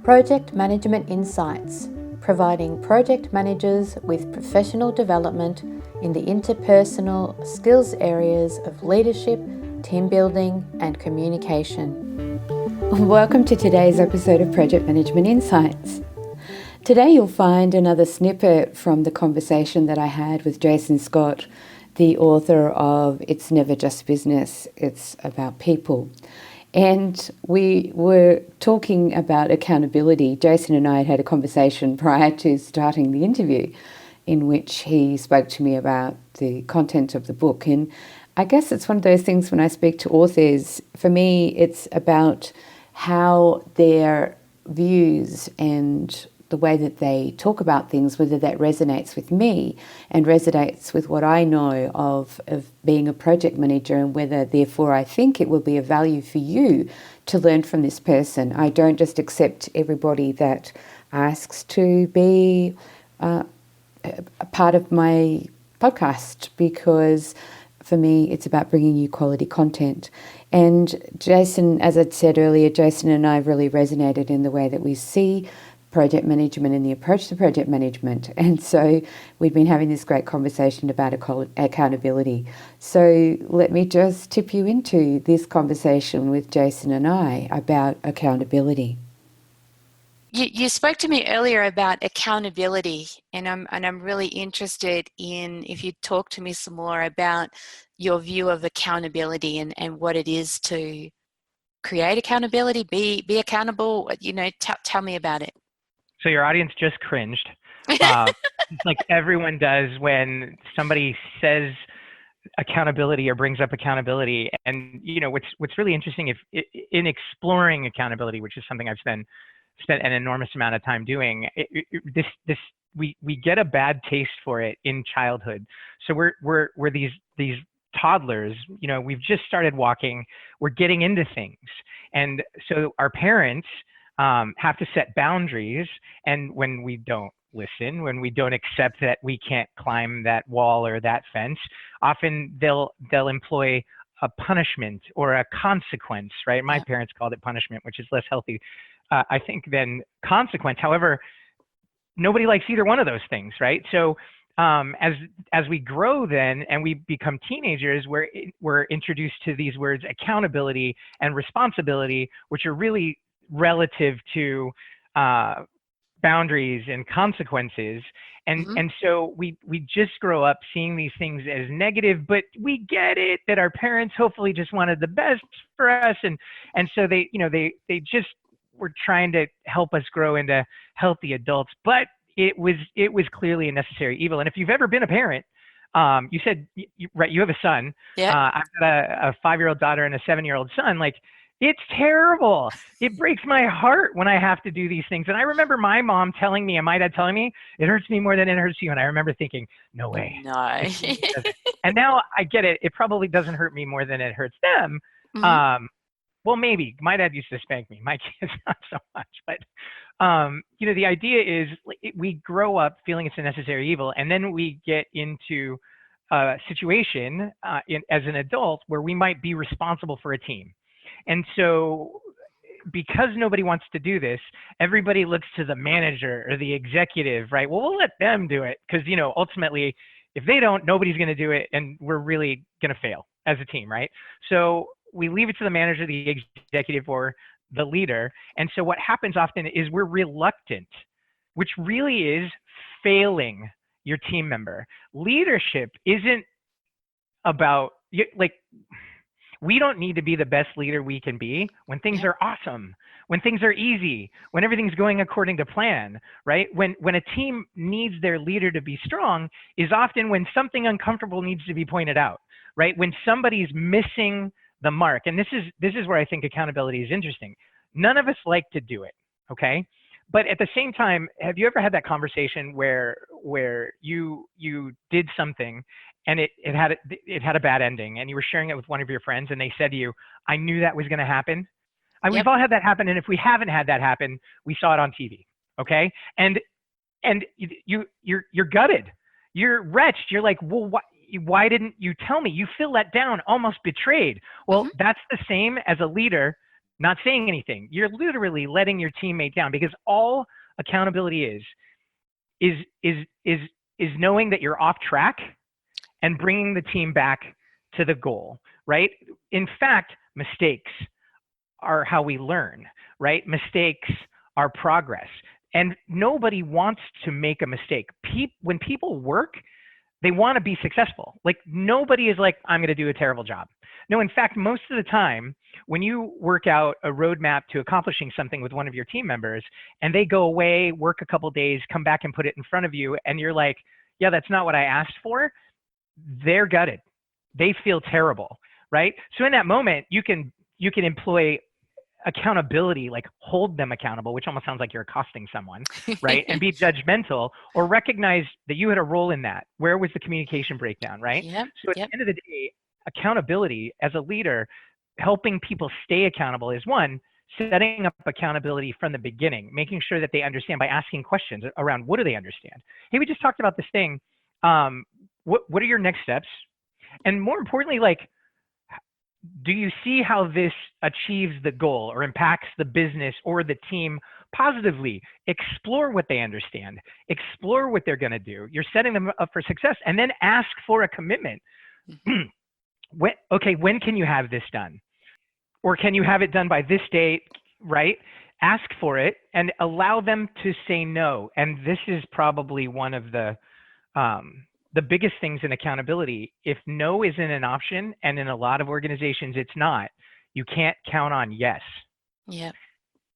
Project Management Insights, providing project managers with professional development in the interpersonal skills areas of leadership, team building, and communication. Welcome to today's episode of Project Management Insights. Today you'll find another snippet from the conversation that I had with Jason Scott, the author of It's Never Just Business, It's About People. And we were talking about accountability. Jason and I had a conversation prior to starting the interview in which he spoke to me about the content of the book. And I guess it's one of those things when I speak to authors, for me, it's about how their views and the way that they talk about things, whether that resonates with me and resonates with what I know of being a project manager, and whether therefore I think it will be of value for you to learn from this person. I don't just accept everybody that asks to be a part of my podcast, because for me it's about bringing you quality content. And Jason, as I said earlier, Jason and I really resonated in the way that we see project management and the approach to project management. And so we've been having this great conversation about accountability. So let me just tip you into this conversation with Jason and I about accountability. You spoke to me earlier about accountability, and I'm really interested in if you talk to me some more about your view of accountability and what it is to create accountability, be accountable. Tell me about it. So your audience just cringed, like everyone does when somebody says accountability or brings up accountability. And what's really interesting, in exploring accountability, which is something I've spent an enormous amount of time doing, we get a bad taste for it in childhood. So we're these toddlers, we've just started walking, we're getting into things, and so our parents have to set boundaries, and when we don't listen, when we don't accept that we can't climb that wall or that fence, often they'll employ a punishment or a consequence, right? My parents called it punishment, which is less healthy, I think, than consequence. However, nobody likes either one of those things, right? So as we grow then and we become teenagers, we're introduced to these words accountability and responsibility, which are really relative to boundaries and consequences. And so we just grow up seeing these things as negative, but we get it that our parents hopefully just wanted the best for us. And so they just were trying to help us grow into healthy adults, but it was clearly a necessary evil. And if you've ever been a parent, you said, right, you have a son. Yeah. I've got a 5-year-old daughter and a 7-year-old son. Like, it's terrible. It breaks my heart when I have to do these things. And I remember my mom telling me, and my dad telling me, it hurts me more than it hurts you. And I remember thinking, no way. No. And now I get it. It probably doesn't hurt me more than it hurts them. Mm-hmm. Well, maybe. My dad used to spank me. My kids, not so much. But, the idea is we grow up feeling it's a necessary evil. And then we get into a situation as an adult where we might be responsible for a team. And so because nobody wants to do this, everybody looks to the manager or the executive, right? Well, we'll let them do it because, ultimately, if they don't, nobody's going to do it, and we're really going to fail as a team, right? So we leave it to the manager, the executive, or the leader. And so what happens often is we're reluctant, which really is failing your team member. Leadership isn't about, we don't need to be the best leader we can be when things are awesome, when things are easy, when everything's going according to plan, right? When a team needs their leader to be strong is often when something uncomfortable needs to be pointed out, right? When somebody's missing the mark. And this is where I think accountability is interesting. None of us like to do it, okay? But at the same time, have you ever had that conversation where you did something and it had a bad ending, and you were sharing it with one of your friends, and they said to you, I knew that was going to happen? We've all had that happen, and if we haven't had that happen, we saw it on TV, okay? And you're gutted, you're wretched, you're like, well, why didn't you tell me? You feel let down, almost betrayed. Well, that's the same as a leader not saying anything. You're literally letting your teammate down, because all accountability is knowing that you're off track and bringing the team back to the goal, right? In fact, mistakes are how we learn, right? Mistakes are progress. And nobody wants to make a mistake. When people work, they want to be successful. Like, nobody is like, I'm going to do a terrible job. No, in fact, most of the time, when you work out a roadmap to accomplishing something with one of your team members, and they go away, work a couple days, come back and put it in front of you, and you're like, yeah, that's not what I asked for, they're gutted. They feel terrible, right? So in that moment, you can employ accountability, like hold them accountable, which almost sounds like you're accosting someone, right? And be judgmental, or recognize that you had a role in that. Where was the communication breakdown, right? Yep. So at the end of the day, accountability as a leader, helping people stay accountable, is one, setting up accountability from the beginning, making sure that they understand by asking questions around what do they understand. Hey, we just talked about this thing. What are your next steps? And more importantly, like, do you see how this achieves the goal or impacts the business or the team positively? Explore what they understand. Explore what they're going to do. You're setting them up for success, and then ask for a commitment. When can you have this done? Or can you have it done by this date, right? Ask for it and allow them to say no. And this is probably one of the biggest things in accountability. If no isn't an option, and in a lot of organizations it's not, you can't count on yes. Yeah.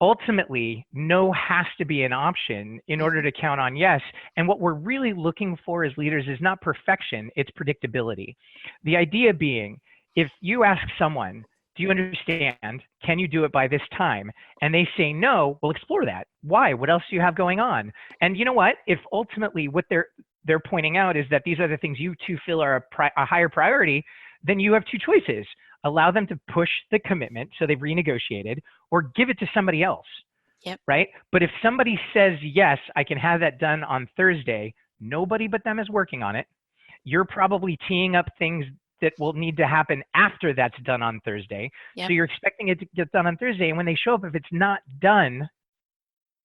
Ultimately, no has to be an option in order to count on yes. And what we're really looking for as leaders is not perfection, it's predictability. The idea being, if you ask someone, do you understand? Can you do it by this time? And they say no, we'll explore that. Why? What else do you have going on? And you know what? If ultimately what they're pointing out is that these are the things you two feel are a higher priority, then you have two choices. Allow them to push the commitment, so they've renegotiated, or give it to somebody else. Yep. Right? But if somebody says, yes, I can have that done on Thursday, nobody but them is working on it. You're probably teeing up things that will need to happen after that's done on Thursday. Yep. So you're expecting it to get done on Thursday. And when they show up, if it's not done,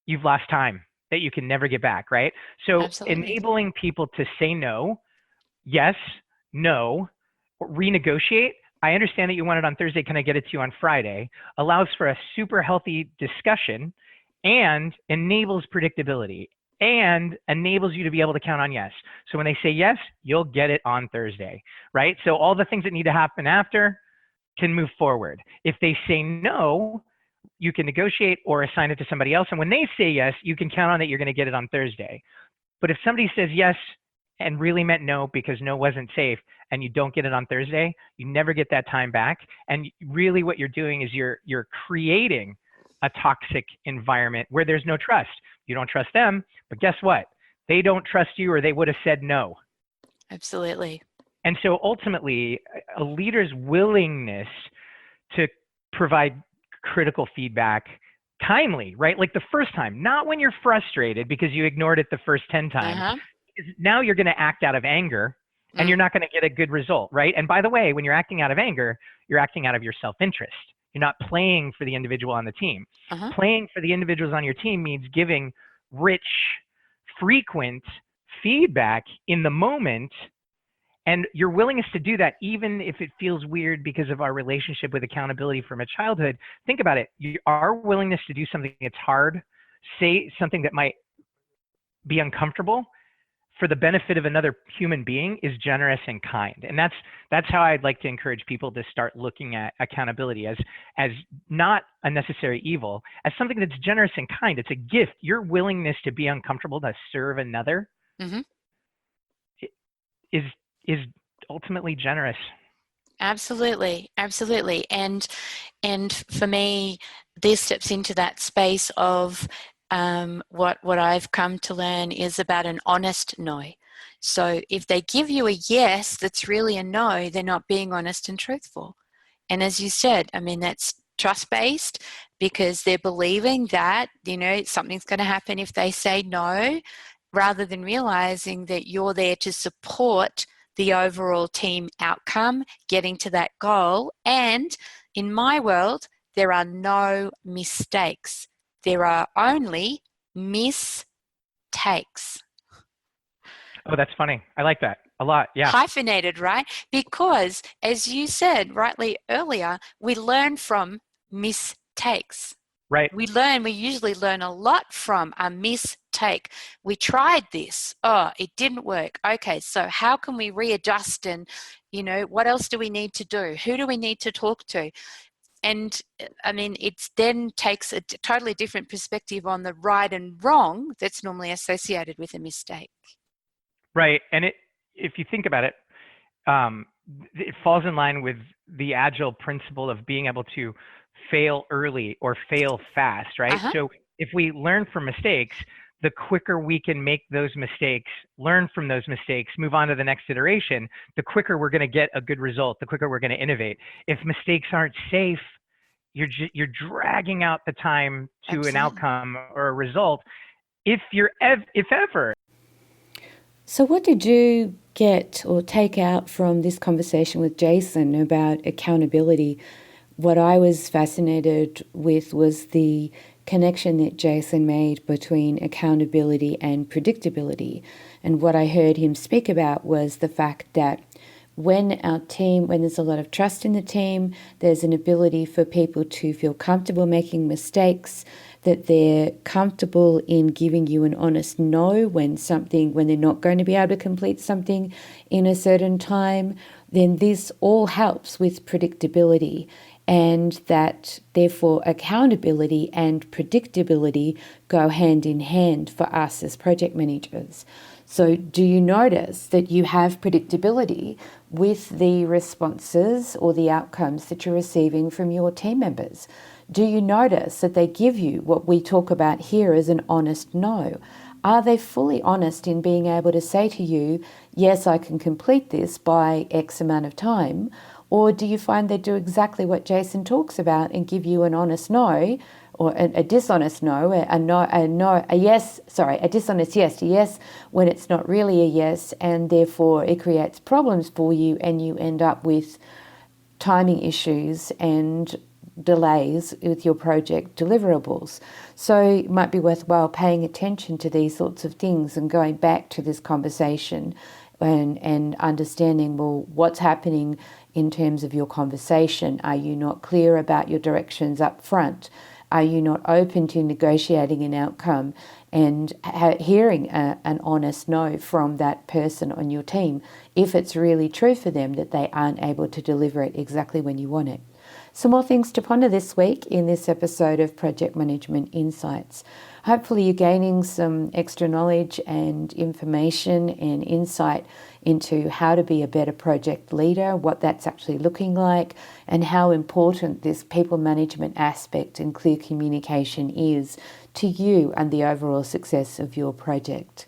you've lost time that you can never get back, right? So Absolutely. enabling people to say no, yes, no, renegotiate. I understand that you want it on Thursday. Can I get it to you on Friday? Allows for a super healthy discussion and enables predictability and enables you to be able to count on yes. So when they say yes, you'll get it on Thursday, right? So all the things that need to happen after can move forward. If they say no, you can negotiate or assign it to somebody else. And when they say yes, you can count on that you're going to get it on Thursday. But if somebody says yes and really meant no because no wasn't safe, and you don't get it on Thursday, you never get that time back. And really what you're doing is you're creating a toxic environment where there's no trust. You don't trust them, but guess what? They don't trust you, or they would have said no. Absolutely. And so ultimately, a leader's willingness to provide critical feedback timely, right? Like the first time, not when you're frustrated because you ignored it the first 10 times. Now you're going to act out of anger, and you're not going to get a good result, right? And by the way, when you're acting out of anger, you're acting out of your self-interest. You're not playing for the individual on the team. Playing for the individuals on your team means giving rich, frequent feedback in the moment. And your willingness to do that, even if it feels weird because of our relationship with accountability from a childhood, think about it. Our willingness to do something that's hard, say something that might be uncomfortable, for the benefit of another human being, is generous and kind. And that's how I'd like to encourage people to start looking at accountability as not a necessary evil, as something that's generous and kind. It's a gift. Your willingness to be uncomfortable to serve another is ultimately generous. Absolutely. And for me, this steps into that space of what I've come to learn is about an honest no. So if they give you a yes that's really a no, they're not being honest and truthful. And as you said, I mean, that's trust-based, because they're believing that, something's going to happen if they say no, rather than realizing that you're there to support the overall team outcome, getting to that goal. And in my world, there are no mistakes. There are only mistakes. Oh, that's funny. I like that a lot. Yeah. Hyphenated, right? Because, as you said rightly earlier, we learn from mistakes. Right. We usually learn a lot from a mistake. We tried this. Oh, it didn't work. Okay, so how can we readjust, and, what else do we need to do? Who do we need to talk to? And I mean, it then takes a totally different perspective on the right and wrong that's normally associated with a mistake. Right. And if you think about it, it falls in line with the agile principle of being able to fail early or fail fast, right? Uh-huh. So if we learn from mistakes, the quicker we can make those mistakes, learn from those mistakes, move on to the next iteration, the quicker we're going to get a good result, the quicker we're going to innovate. If mistakes aren't safe, you're dragging out the time to Absolutely. an outcome or a result, if ever. So what did you get or take out from this conversation with Jason about accountability? What I was fascinated with was the connection that Jason made between accountability and predictability. And what I heard him speak about was the fact that when there's a lot of trust in the team, there's an ability for people to feel comfortable making mistakes, that they're comfortable in giving you an honest no when they're not going to be able to complete something in a certain time, then this all helps with predictability. And that therefore accountability and predictability go hand in hand for us as project managers. So do you notice that you have predictability with the responses or the outcomes that you're receiving from your team members? Do you notice that they give you what we talk about here as an honest no? Are they fully honest in being able to say to you, yes, I can complete this by X amount of time? Or do you find they do exactly what Jason talks about and give you an honest no, or a dishonest no, a dishonest yes, a yes when it's not really a yes, and therefore it creates problems for you and you end up with timing issues and delays with your project deliverables. So it might be worthwhile paying attention to these sorts of things and going back to this conversation and understanding, well, what's happening in terms of your conversation. Are you not clear about your directions up front? Are you not open to negotiating an outcome and hearing an honest no from that person on your team if it's really true for them that they aren't able to deliver it exactly when you want it? Some more things to ponder this week in this episode of Project Management Insights. Hopefully you're gaining some extra knowledge and information and insight into how to be a better project leader, what that's actually looking like, and how important this people management aspect and clear communication is to you and the overall success of your project.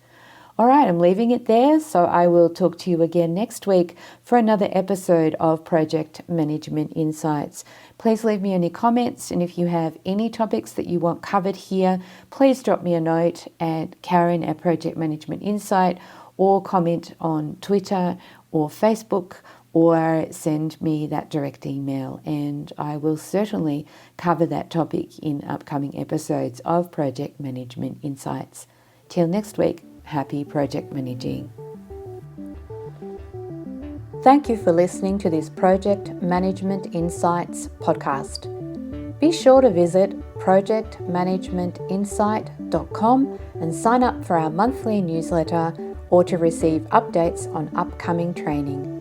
All right, I'm leaving it there, so I will talk to you again next week for another episode of Project Management Insights. Please leave me any comments, and if you have any topics that you want covered here, please drop me a note at Karen@Project Management Insight, or comment on Twitter or Facebook, or send me that direct email, and I will certainly cover that topic in upcoming episodes of Project Management Insights. Till next week, happy project managing. Thank you for listening to this Project Management Insights podcast. Be sure to visit projectmanagementinsight.com and sign up for our monthly newsletter or to receive updates on upcoming training.